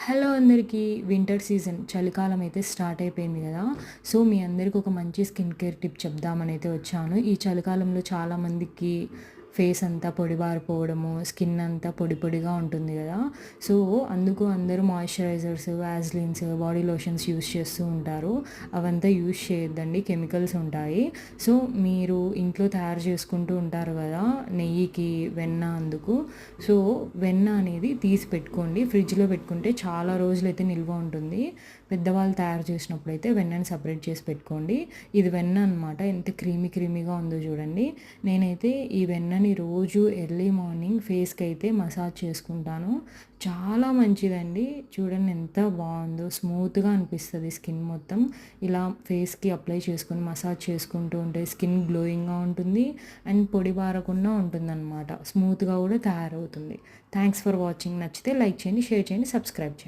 Hello అందరికీ. Winter season చలికాలం అయితే స్టార్ట్ అయిపోయింది కదా! సో, మీ అందరికి ఒక మంచి స్కిన్ కేర్ టిప్ చెప్దామని అయితే వచ్చాను. ఈ చలికాలంలో చాలామందికి ఫేస్ అంతా పొడిబారిపోవడము, స్కిన్ అంతా పొడి పొడిగా ఉంటుంది కదా! సో, అందుకు అందరూ మాయిశ్చరైజర్స్, వాజ్‌లిన్స్, బాడీ లోషన్స్ యూజ్ చేస్తూ ఉంటారు. అవంతా యూజ్ చేయొద్దండి, కెమికల్స్ ఉంటాయి. సో, మీరు ఇంట్లో తయారు చేసుకుంటూ ఉంటారు కదా! నెయ్యికి వెన్న అందుకు. సో, వెన్న అనేది తీసి పెట్టుకోండి. ఫ్రిడ్జ్‌లో పెట్టుకుంటే చాలా రోజులైతే నిల్వ ఉంటుంది. పెద్దవాళ్ళు తయారు చేసినప్పుడైతే వెన్నని సెపరేట్ చేసి పెట్టుకోండి. ఇది వెన్న అనమాట. ఎంత క్రీమీగా ఉందో చూడండి. నేనైతే ఈ వెన్నని రోజు ఎర్లీ మార్నింగ్ ఫేస్‌కైతే మసాజ్ చేసుకుంటాను. చాలా మంచిదండి. చూడండి ఎంత బావుందో. స్మూత్‌గా అనిపిస్తది స్కిన్ మొత్తం. ఇలా ఫేస్‌కి అప్లై చేసుకొని మసాజ్ చేసుకుంటూ ఉంటే స్కిన్ గ్లోయింగ్‌గా ఉంటుంది. అండ్ పొడి బారకుండా ఉంటుందన్నమాట. స్మూత్‌గా కూడా తయారవుతుంది. Thanks for watching. నచ్చితే లైక్ చేయండి, షేర్ చేయండి, సబ్స్క్రైబ్ చేయండి.